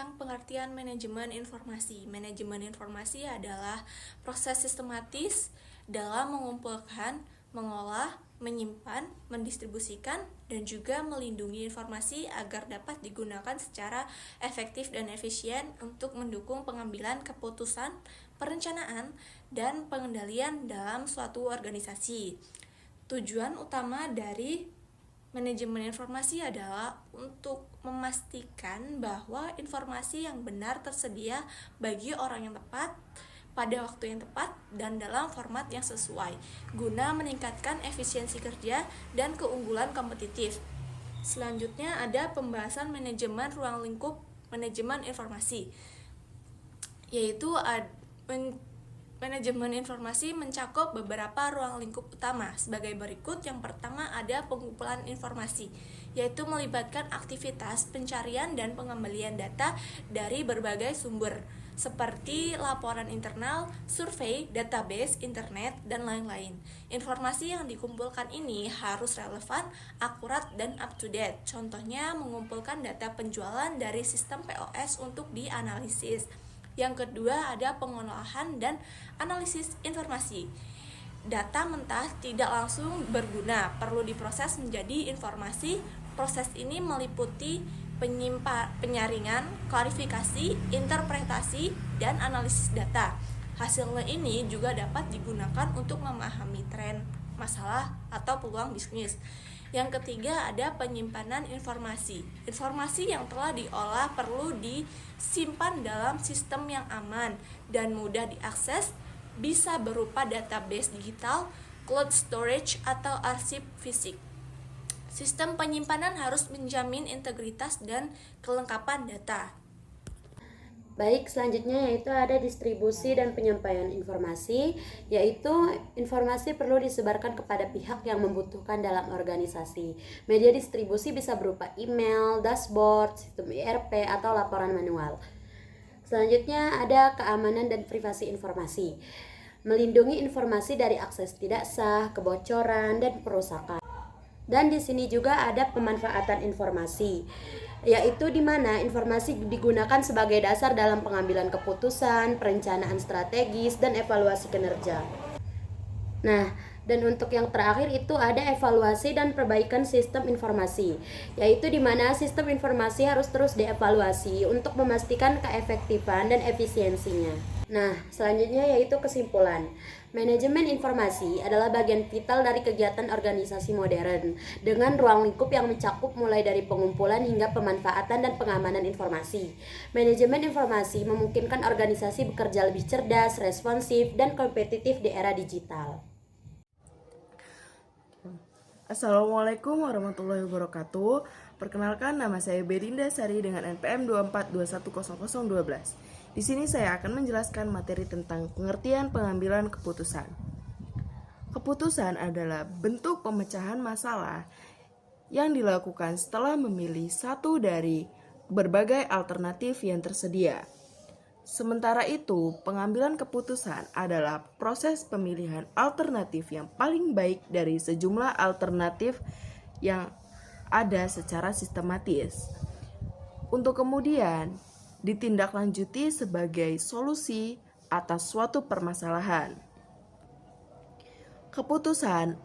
tentang pengertian manajemen informasi. Manajemen informasi adalah proses sistematis dalam mengumpulkan, mengolah, menyimpan, mendistribusikan, dan juga melindungi informasi agar dapat digunakan secara efektif dan efisien untuk mendukung pengambilan keputusan, perencanaan, dan pengendalian dalam suatu organisasi. Tujuan utama dari manajemen informasi adalah untuk memastikan bahwa informasi yang benar tersedia bagi orang yang tepat, pada waktu yang tepat, dan dalam format yang sesuai, guna meningkatkan efisiensi kerja dan keunggulan kompetitif. Selanjutnya ada pembahasan manajemen ruang lingkup manajemen informasi, yaitu manajemen informasi mencakup beberapa ruang lingkup utama sebagai berikut. Yang pertama ada pengumpulan informasi, yaitu melibatkan aktivitas pencarian dan pengembalian data dari berbagai sumber seperti laporan internal, survei, database, internet, dan lain-lain. Informasi yang dikumpulkan ini harus relevan, akurat, dan up to date. Contohnya mengumpulkan data penjualan dari sistem POS untuk dianalisis. Yang kedua ada pengolahan dan analisis informasi. Data mentah tidak langsung berguna, perlu diproses menjadi informasi. Proses ini meliputi penyaringan, klarifikasi, interpretasi, dan analisis data. Hasilnya ini juga dapat digunakan untuk memahami tren, masalah, atau peluang bisnis. Yang ketiga ada penyimpanan informasi. Informasi yang telah diolah perlu disimpan dalam sistem yang aman dan mudah diakses, bisa berupa database digital, cloud storage, atau arsip fisik. Sistem penyimpanan harus menjamin integritas dan kelengkapan data. Baik, selanjutnya yaitu ada distribusi dan penyampaian informasi, yaitu informasi perlu disebarkan kepada pihak yang membutuhkan dalam organisasi. Media distribusi bisa berupa email, dashboard, sistem ERP, atau laporan manual. Selanjutnya ada keamanan dan privasi informasi. Melindungi informasi dari akses tidak sah, kebocoran, dan perusakan. Dan di sini juga ada pemanfaatan informasi, yaitu di mana informasi digunakan sebagai dasar dalam pengambilan keputusan, perencanaan strategis, dan evaluasi kinerja. Nah, dan untuk yang terakhir itu ada evaluasi dan perbaikan sistem informasi, yaitu di mana sistem informasi harus terus dievaluasi untuk memastikan keefektifan dan efisiensinya. Nah, selanjutnya yaitu kesimpulan. Manajemen informasi adalah bagian vital dari kegiatan organisasi modern dengan ruang lingkup yang mencakup mulai dari pengumpulan hingga pemanfaatan dan pengamanan informasi. Manajemen informasi memungkinkan organisasi bekerja lebih cerdas, responsif, dan kompetitif di era digital. Assalamualaikum warahmatullahi wabarakatuh. Perkenalkan, nama saya Berinda Sari dengan NPM 24210012. Di sini saya akan menjelaskan materi tentang pengertian pengambilan keputusan. Keputusan adalah bentuk pemecahan masalah yang dilakukan setelah memilih satu dari berbagai alternatif yang tersedia. Sementara itu, pengambilan keputusan adalah proses pemilihan alternatif yang paling baik dari sejumlah alternatif yang ada secara sistematis, untuk kemudian ditindaklanjuti sebagai solusi atas suatu permasalahan. Keputusan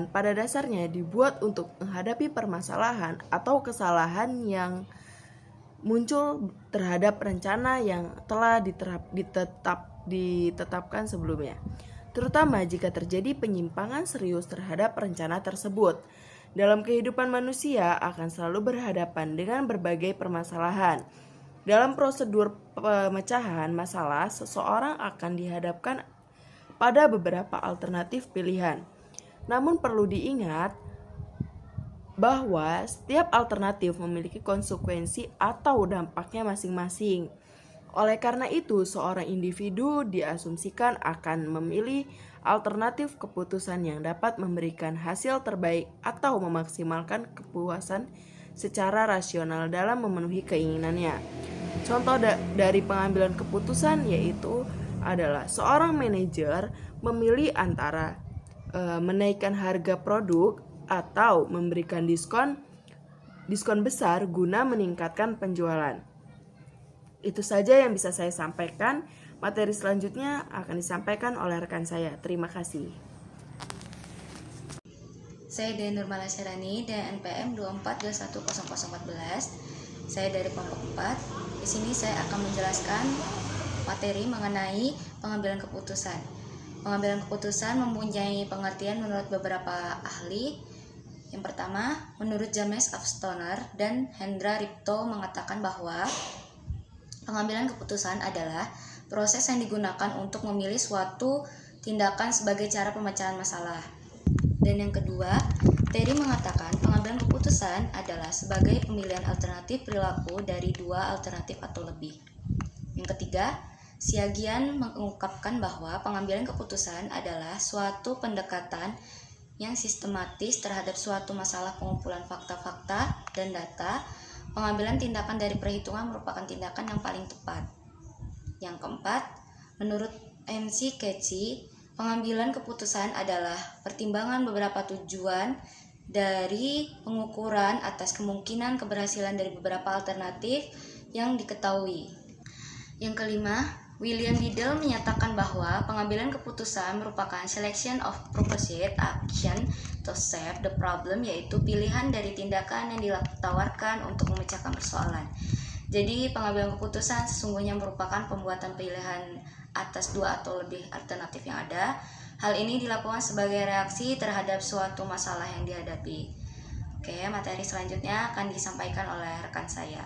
pada dasarnya dibuat untuk menghadapi permasalahan atau kesalahan yang muncul terhadap rencana yang telah ditetapkan sebelumnya, terutama jika terjadi penyimpangan serius terhadap rencana tersebut. Dalam kehidupan manusia akan selalu berhadapan dengan berbagai permasalahan. Dalam prosedur pemecahan masalah, seseorang akan dihadapkan pada beberapa alternatif pilihan. Namun perlu diingat bahwa setiap alternatif memiliki konsekuensi atau dampaknya masing-masing. Oleh karena itu, seorang individu diasumsikan akan memilih alternatif keputusan yang dapat memberikan hasil terbaik atau memaksimalkan kepuasan secara rasional dalam memenuhi keinginannya. Contoh dari pengambilan keputusan yaitu adalah seorang manajer memilih antara menaikkan harga produk atau memberikan diskon diskon besar guna meningkatkan penjualan. Itu saja yang bisa saya sampaikan. Materi selanjutnya akan disampaikan oleh rekan saya. Terima kasih. Saya Dea Nurmala Syarani dan NPM 24210014. Saya dari kelompok 4. Di sini saya akan menjelaskan materi mengenai pengambilan keputusan. Pengambilan keputusan mempunyai pengertian menurut beberapa ahli. Yang pertama, menurut James F. Stoner dan Hendra Ripto mengatakan bahwa pengambilan keputusan adalah proses yang digunakan untuk memilih suatu tindakan sebagai cara pemecahan masalah. Dan yang kedua, Terry mengatakan pengambilan keputusan adalah sebagai pemilihan alternatif perilaku dari dua alternatif atau lebih. Yang ketiga, Siagian mengungkapkan bahwa pengambilan keputusan adalah suatu pendekatan yang sistematis terhadap suatu masalah pengumpulan fakta-fakta dan data. Pengambilan tindakan dari perhitungan merupakan tindakan yang paling tepat. Yang keempat, menurut MC Ketchy, pengambilan keputusan adalah pertimbangan beberapa tujuan dari pengukuran atas kemungkinan keberhasilan dari beberapa alternatif yang diketahui. Yang kelima, William Liddell menyatakan bahwa pengambilan keputusan merupakan selection of proposed action to solve the problem, yaitu pilihan dari tindakan yang ditawarkan untuk memecahkan persoalan. Jadi pengambilan keputusan sesungguhnya merupakan pembuatan pilihan atas dua atau lebih alternatif yang ada. Hal ini dilakukan sebagai reaksi terhadap suatu masalah yang dihadapi. Oke, materi selanjutnya akan disampaikan oleh rekan saya.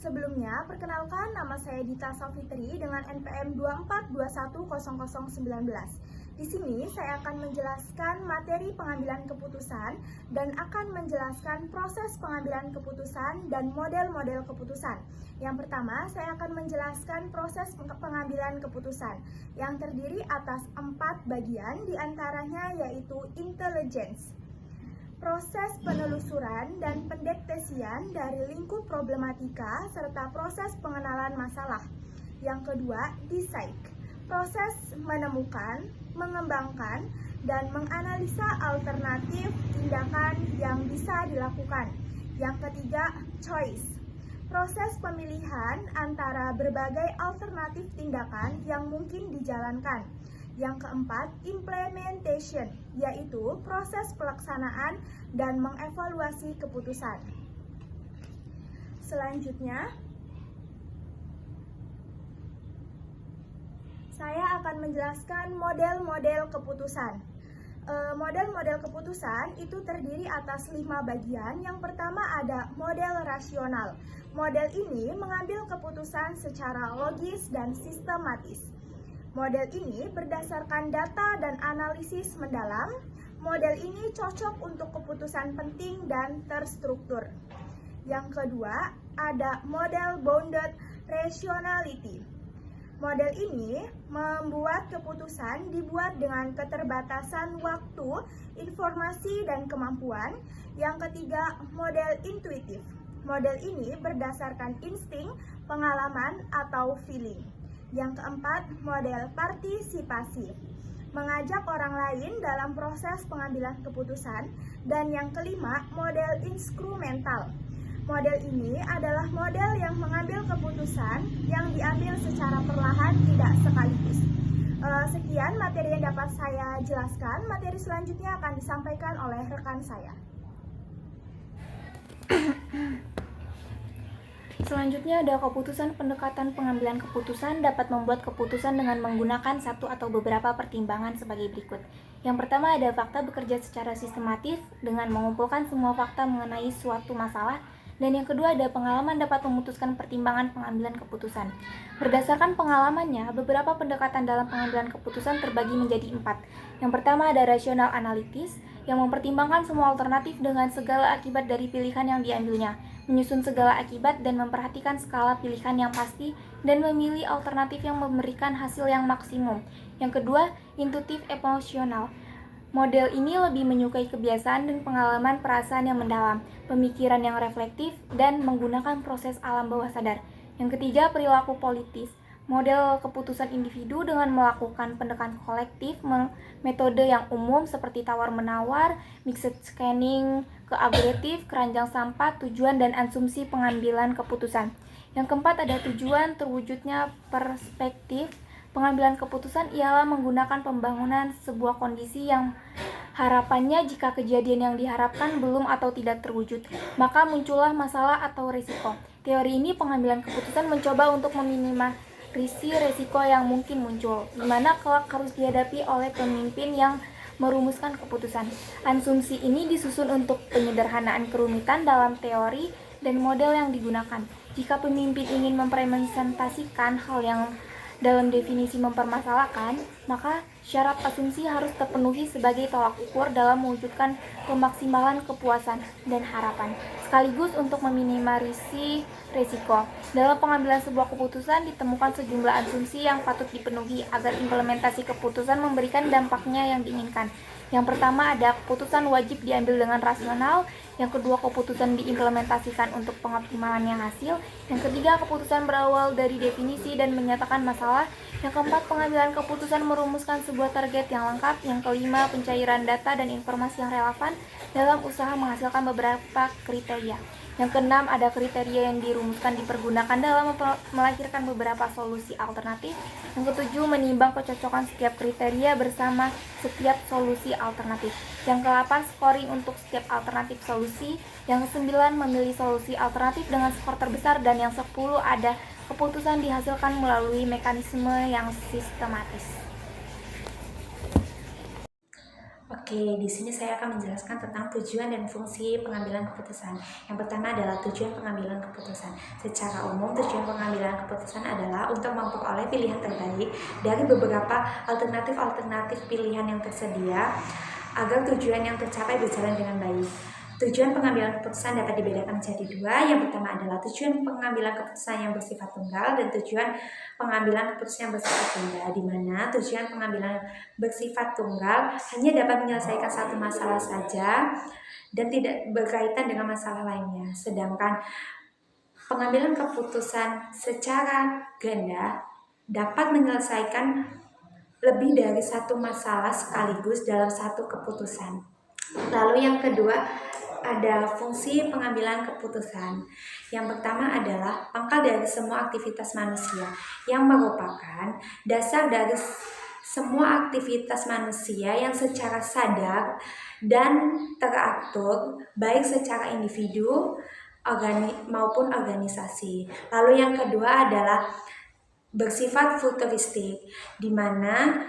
Sebelumnya, perkenalkan nama saya Dita Safitri dengan NPM 24210019. Di sini saya akan menjelaskan materi pengambilan keputusan dan akan menjelaskan proses pengambilan keputusan dan model-model keputusan. Yang pertama, saya akan menjelaskan proses pengambilan keputusan yang terdiri atas 4 bagian, diantaranya yaitu intelligence, proses penelusuran dan pendeteksian dari lingkup problematika, serta proses pengenalan masalah. Yang kedua, decide, proses menemukan, mengembangkan, dan menganalisa alternatif tindakan yang bisa dilakukan. Yang ketiga, choice, proses pemilihan antara berbagai alternatif tindakan yang mungkin dijalankan. Yang keempat, implementation, yaitu proses pelaksanaan dan mengevaluasi keputusan. Selanjutnya, saya akan menjelaskan model-model keputusan. Model-model keputusan itu terdiri atas 5 bagian. Yang pertama ada model rasional. Model ini mengambil keputusan secara logis dan sistematis. Model ini berdasarkan data dan analisis mendalam. Model ini cocok untuk keputusan penting dan terstruktur. Yang kedua, ada model bounded rationality. Model ini membuat keputusan dibuat dengan keterbatasan waktu, informasi, dan kemampuan. Yang ketiga, model intuitif. Model ini berdasarkan insting, pengalaman, atau feeling. Yang keempat, model partisipasi, mengajak orang lain dalam proses pengambilan keputusan. Dan yang kelima, model instrumental. Model ini adalah model yang mengambil keputusan yang diambil secara perlahan, tidak sekaligus. Sekian materi yang dapat saya jelaskan. Materi selanjutnya akan disampaikan oleh rekan saya. Selanjutnya ada keputusan. Pendekatan pengambilan keputusan dapat membuat keputusan dengan menggunakan satu atau beberapa pertimbangan sebagai berikut. Yang pertama ada fakta bekerja secara sistematis dengan mengumpulkan semua fakta mengenai suatu masalah. Dan yang kedua ada pengalaman dapat memutuskan pertimbangan pengambilan keputusan. Berdasarkan pengalamannya, beberapa pendekatan dalam pengambilan keputusan terbagi menjadi 4. Yang pertama ada rasional analitis, yang mempertimbangkan semua alternatif dengan segala akibat dari pilihan yang diambilnya, menyusun segala akibat dan memperhatikan skala pilihan yang pasti, dan memilih alternatif yang memberikan hasil yang maksimum. Yang kedua, intuitif emosional. Model ini lebih menyukai kebiasaan dan pengalaman perasaan yang mendalam, pemikiran yang reflektif, dan menggunakan proses alam bawah sadar. Yang ketiga, perilaku politis. Model keputusan individu dengan melakukan pendekatan kolektif, metode yang umum seperti tawar-menawar, mixed scanning, keagregatif, keranjang sampah, tujuan dan asumsi pengambilan keputusan. Yang keempat ada tujuan terwujudnya perspektif pengambilan keputusan ialah menggunakan pembangunan sebuah kondisi yang harapannya jika kejadian yang diharapkan belum atau tidak terwujud, maka muncullah masalah atau risiko. Teori ini pengambilan keputusan mencoba untuk meminimalisir risiko yang mungkin muncul, di mana kelak harus dihadapi oleh pemimpin yang merumuskan keputusan. Asumsi ini disusun untuk penyederhanaan kerumitan dalam teori dan model yang digunakan. Jika pemimpin ingin mempresentasikan hal yang dalam definisi mempermasalahkan, maka syarat asumsi harus terpenuhi sebagai tolak ukur dalam mewujudkan pemaksimalan kepuasan dan harapan, sekaligus untuk meminimalisir risiko. Dalam pengambilan sebuah keputusan ditemukan sejumlah asumsi yang patut dipenuhi agar implementasi keputusan memberikan dampaknya yang diinginkan. Yang pertama ada keputusan wajib diambil dengan rasional, yang kedua keputusan diimplementasikan untuk pengoptimalannya hasil, yang ketiga keputusan berawal dari definisi dan menyatakan masalah, yang keempat pengambilan keputusan merumuskan sebuah target yang lengkap, yang kelima pencairan data dan informasi yang relevan dalam usaha menghasilkan beberapa kriteria. Yang keenam ada kriteria yang dirumuskan dipergunakan dalam melahirkan beberapa solusi alternatif. Yang ketujuh menimbang kecocokan setiap kriteria bersama setiap solusi alternatif. Yang ke-8 scoring untuk setiap alternatif solusi. Yang ke-9 memilih solusi alternatif dengan skor terbesar, dan yang 10 ada keputusan dihasilkan melalui mekanisme yang sistematis. Oke, di sini saya akan menjelaskan tentang tujuan dan fungsi pengambilan keputusan. Yang pertama adalah tujuan pengambilan keputusan. Secara umum, tujuan pengambilan keputusan adalah untuk memperoleh pilihan terbaik dari beberapa alternatif pilihan yang tersedia agar tujuan yang tercapai berjalan dengan baik. Tujuan pengambilan keputusan dapat dibedakan menjadi dua. Yang pertama adalah tujuan pengambilan keputusan yang bersifat tunggal dan tujuan pengambilan keputusan yang bersifat tunggal, di mana tujuan pengambilan bersifat tunggal hanya dapat menyelesaikan satu masalah saja dan tidak berkaitan dengan masalah lainnya. Sedangkan pengambilan keputusan secara ganda dapat menyelesaikan lebih dari satu masalah sekaligus dalam satu keputusan. Lalu yang kedua ada fungsi pengambilan keputusan. Yang pertama adalah pangkal dari semua aktivitas manusia, yang merupakan dasar dari semua aktivitas manusia yang secara sadar dan teratur, baik secara individu maupun organisasi. Lalu yang kedua adalah bersifat futuristik, di mana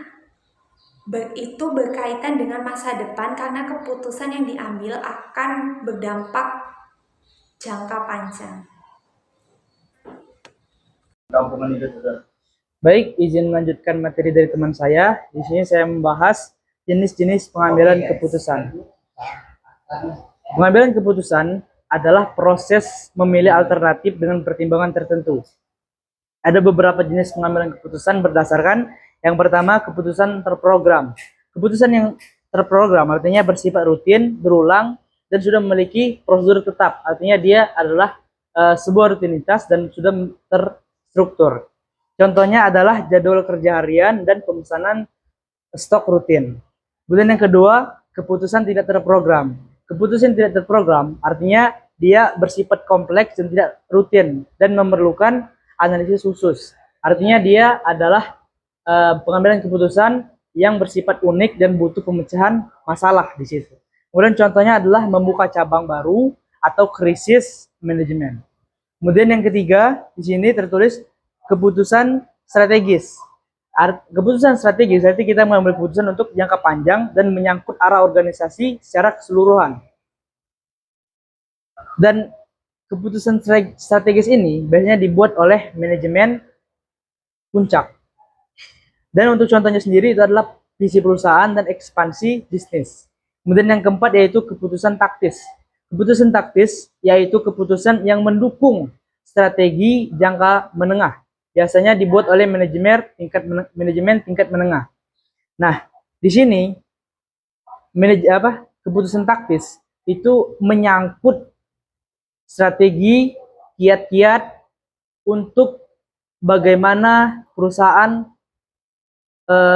itu berkaitan dengan masa depan karena keputusan yang diambil akan berdampak jangka panjang. Baik, izin melanjutkan materi dari teman saya. Di sini saya membahas jenis-jenis pengambilan keputusan. Pengambilan keputusan adalah proses memilih alternatif dengan pertimbangan tertentu. Ada beberapa jenis pengambilan keputusan berdasarkan yang pertama, keputusan terprogram. Keputusan yang terprogram artinya bersifat rutin, berulang, dan sudah memiliki prosedur tetap. Artinya dia adalah sebuah rutinitas dan sudah terstruktur. Contohnya adalah jadwal kerja harian dan pemesanan stok rutin. Kemudian yang kedua, keputusan tidak terprogram. Keputusan tidak terprogram artinya dia bersifat kompleks dan tidak rutin dan memerlukan analisis khusus. Artinya dia adalah pengambilan keputusan yang bersifat unik dan butuh pemecahan masalah di situ. Kemudian contohnya adalah membuka cabang baru atau krisis manajemen. Kemudian yang ketiga di sini tertulis keputusan strategis. Keputusan strategis berarti kita mengambil keputusan untuk jangka panjang dan menyangkut arah organisasi secara keseluruhan. Dan keputusan strategis ini biasanya dibuat oleh manajemen puncak. Dan untuk contohnya sendiri itu adalah visi perusahaan dan ekspansi bisnis. Kemudian yang keempat yaitu keputusan taktis. Keputusan taktis yaitu keputusan yang mendukung strategi jangka menengah. Biasanya dibuat oleh manajemen tingkat menengah. Nah, di sini keputusan taktis itu menyangkut strategi kiat-kiat untuk bagaimana perusahaan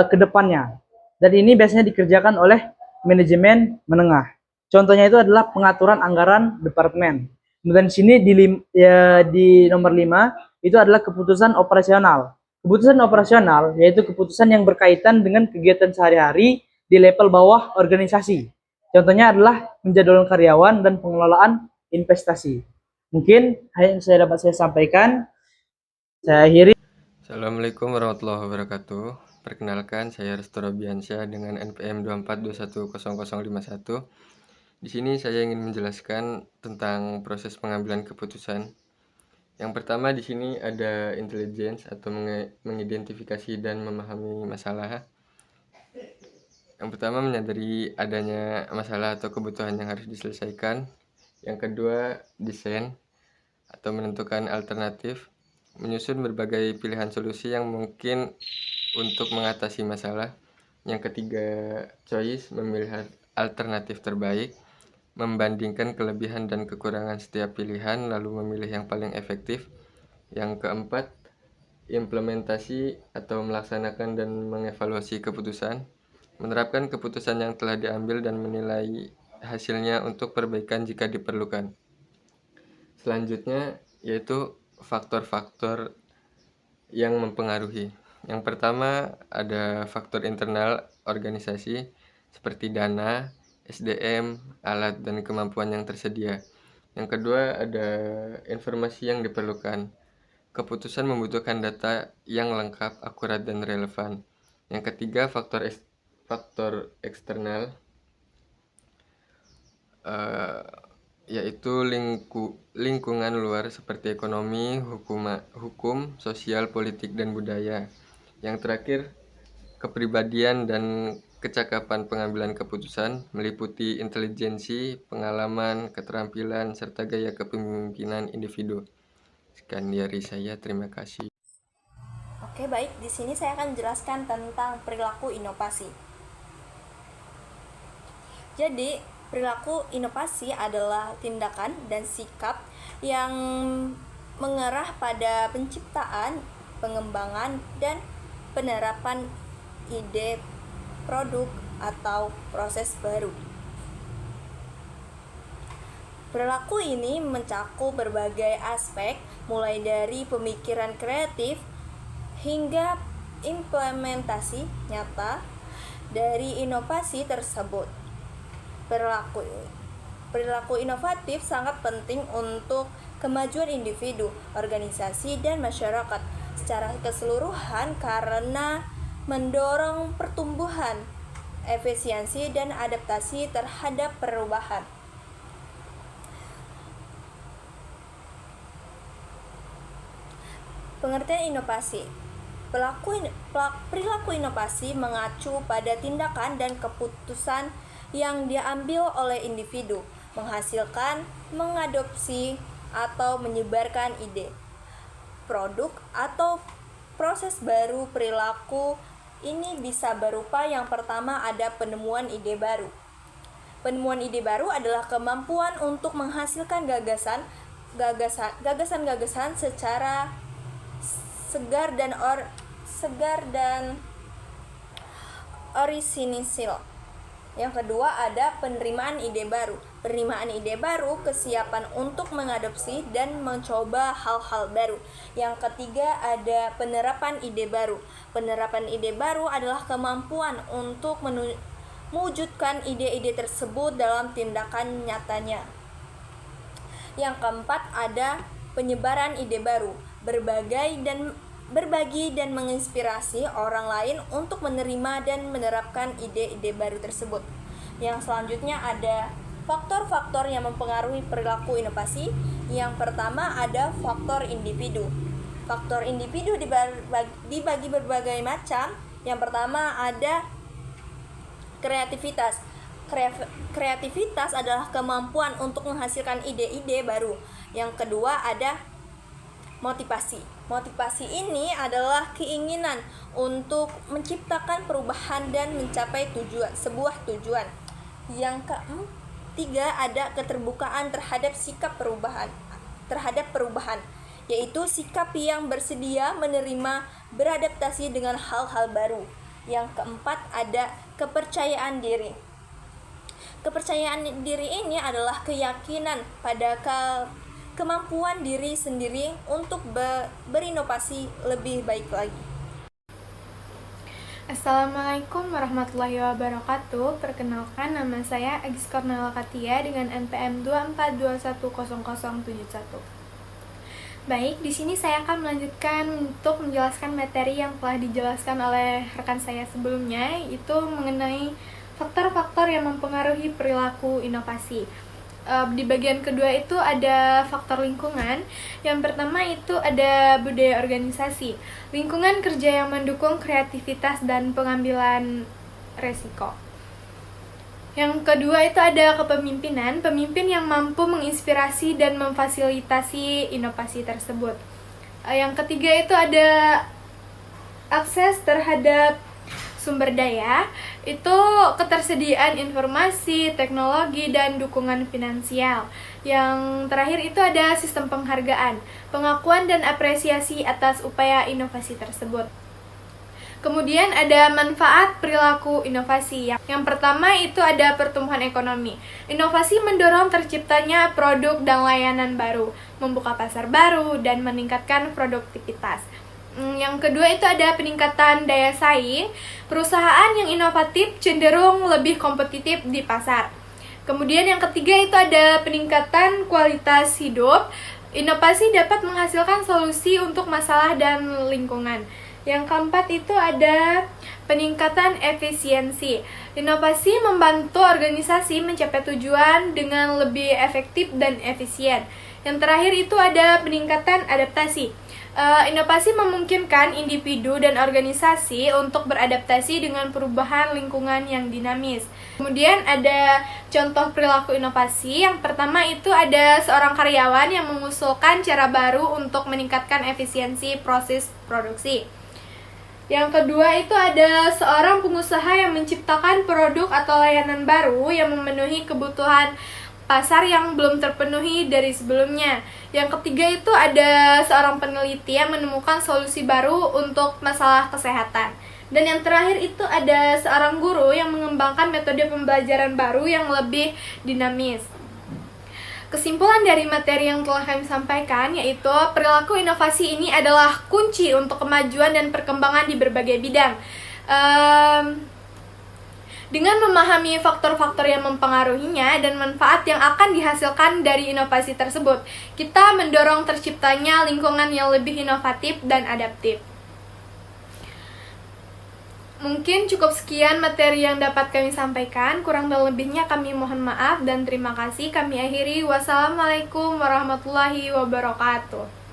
ke depannya. Dan ini biasanya dikerjakan oleh manajemen menengah. Contohnya itu adalah pengaturan anggaran departemen. Kemudian di sini di nomor 5 itu adalah keputusan operasional. Keputusan operasional yaitu keputusan yang berkaitan dengan kegiatan sehari-hari di level bawah organisasi. Contohnya adalah menjadwalkan karyawan dan pengelolaan investasi. Mungkin hanya yang dapat saya sampaikan. Saya akhiri. Assalamualaikum warahmatullahi wabarakatuh. Perkenalkan, saya Resto Robiansyah dengan NPM 24210051. Di sini saya ingin menjelaskan tentang proses pengambilan keputusan. Yang pertama di sini ada intelligence atau mengidentifikasi dan memahami masalah. Yang pertama menyadari adanya masalah atau kebutuhan yang harus diselesaikan. Yang kedua desain atau menentukan alternatif, menyusun berbagai pilihan solusi yang mungkin untuk mengatasi masalah. Yang ketiga choice, memilih alternatif terbaik, membandingkan kelebihan dan kekurangan setiap pilihan lalu memilih yang paling efektif. Yang keempat implementasi atau melaksanakan dan mengevaluasi keputusan, menerapkan keputusan yang telah diambil dan menilai hasilnya untuk perbaikan jika diperlukan. Selanjutnya yaitu faktor-faktor yang mempengaruhi. Yang pertama ada faktor internal organisasi seperti dana, SDM, alat, dan kemampuan yang tersedia. Yang kedua ada informasi yang diperlukan. Keputusan membutuhkan data yang lengkap, akurat, dan relevan. Yang ketiga faktor eksternal yaitu lingkungan luar seperti ekonomi, hukum, sosial, politik, dan budaya. Yang terakhir kepribadian dan kecakapan pengambilan keputusan meliputi intelijensi, pengalaman, keterampilan, serta gaya kepemimpinan individu. Sekian dari saya, terima kasih. Oke, baik. Di sini saya akan menjelaskan tentang perilaku inovasi. Jadi, perilaku inovasi adalah tindakan dan sikap yang mengarah pada penciptaan, pengembangan, dan penerapan ide, produk, atau proses baru. Perilaku ini mencakup berbagai aspek, mulai dari pemikiran kreatif hingga implementasi nyata dari inovasi tersebut. Perilaku inovatif sangat penting untuk kemajuan individu, organisasi, dan masyarakat secara keseluruhan karena mendorong pertumbuhan, efisiensi, dan adaptasi terhadap perubahan. Pengertian inovasi. Perilaku inovasi mengacu pada tindakan dan keputusan yang diambil oleh individu, menghasilkan, mengadopsi, atau menyebarkan ide, produk, atau proses baru. Perilaku ini bisa berupa yang pertama ada penemuan ide baru. Penemuan ide baru adalah kemampuan untuk menghasilkan gagasan secara segar dan orisinil. Yang kedua ada penerimaan ide baru. Penerimaan ide baru kesiapan untuk mengadopsi dan mencoba hal-hal baru. Yang ketiga ada penerapan ide baru. Penerapan ide baru adalah kemampuan untuk mewujudkan ide-ide tersebut dalam tindakan nyatanya. Yang keempat ada penyebaran ide baru. Berbagi dan menginspirasi orang lain untuk menerima dan menerapkan ide-ide baru tersebut. Yang selanjutnya ada faktor-faktor yang mempengaruhi perilaku inovasi. Yang pertama ada faktor individu. Faktor individu dibagi berbagai macam. Yang pertama ada kreativitas. Kreativitas adalah kemampuan untuk menghasilkan ide-ide baru. Yang kedua ada motivasi. Motivasi ini adalah keinginan untuk menciptakan perubahan dan mencapai sebuah tujuan. Yang ketiga ada keterbukaan terhadap perubahan, yaitu sikap yang bersedia menerima beradaptasi dengan hal-hal baru. Yang keempat ada kepercayaan diri. Kepercayaan diri ini adalah keyakinan pada kemampuan diri sendiri untuk berinovasi lebih baik lagi. Assalamualaikum warahmatullahi wabarakatuh. Perkenalkan, nama saya Agis Kornel Katia dengan NPM 242100071. Baik, di sini saya akan melanjutkan untuk menjelaskan materi yang telah dijelaskan oleh rekan saya sebelumnya, yaitu mengenai faktor-faktor yang mempengaruhi perilaku inovasi. Di bagian kedua itu ada faktor lingkungan. Yang pertama itu ada budaya organisasi, lingkungan kerja yang mendukung kreativitas dan pengambilan resiko. Yang kedua itu ada kepemimpinan, pemimpin yang mampu menginspirasi dan memfasilitasi inovasi tersebut. Yang ketiga itu ada akses terhadap sumber daya, itu ketersediaan informasi, teknologi, dan dukungan finansial. Yang terakhir itu ada sistem penghargaan, pengakuan dan apresiasi atas upaya inovasi tersebut. Kemudian ada manfaat perilaku inovasi. Yang pertama itu ada pertumbuhan ekonomi. Inovasi mendorong terciptanya produk dan layanan baru, membuka pasar baru, dan meningkatkan produktivitas. Yang kedua itu ada peningkatan daya saing. Perusahaan yang inovatif cenderung lebih kompetitif di pasar. Kemudian yang ketiga itu ada peningkatan kualitas hidup. Inovasi dapat menghasilkan solusi untuk masalah dan lingkungan. Yang keempat itu ada peningkatan efisiensi. Inovasi membantu organisasi mencapai tujuan dengan lebih efektif dan efisien. Yang terakhir itu ada peningkatan adaptasi. Inovasi memungkinkan individu dan organisasi untuk beradaptasi dengan perubahan lingkungan yang dinamis. Kemudian ada contoh perilaku inovasi. Yang pertama itu ada seorang karyawan yang mengusulkan cara baru untuk meningkatkan efisiensi proses produksi. Yang kedua itu ada seorang pengusaha yang menciptakan produk atau layanan baru yang memenuhi kebutuhan pasar yang belum terpenuhi dari sebelumnya. Yang ketiga itu ada seorang peneliti yang menemukan solusi baru untuk masalah kesehatan. Dan yang terakhir itu ada seorang guru yang mengembangkan metode pembelajaran baru yang lebih dinamis. Kesimpulan dari materi yang telah kami sampaikan yaitu perilaku inovasi ini adalah kunci untuk kemajuan dan perkembangan di berbagai bidang. Dengan memahami faktor-faktor yang mempengaruhinya dan manfaat yang akan dihasilkan dari inovasi tersebut, kita mendorong terciptanya lingkungan yang lebih inovatif dan adaptif. Mungkin cukup sekian materi yang dapat kami sampaikan. Kurang dan lebihnya kami mohon maaf dan terima kasih. Kami akhiri. Wassalamualaikum warahmatullahi wabarakatuh.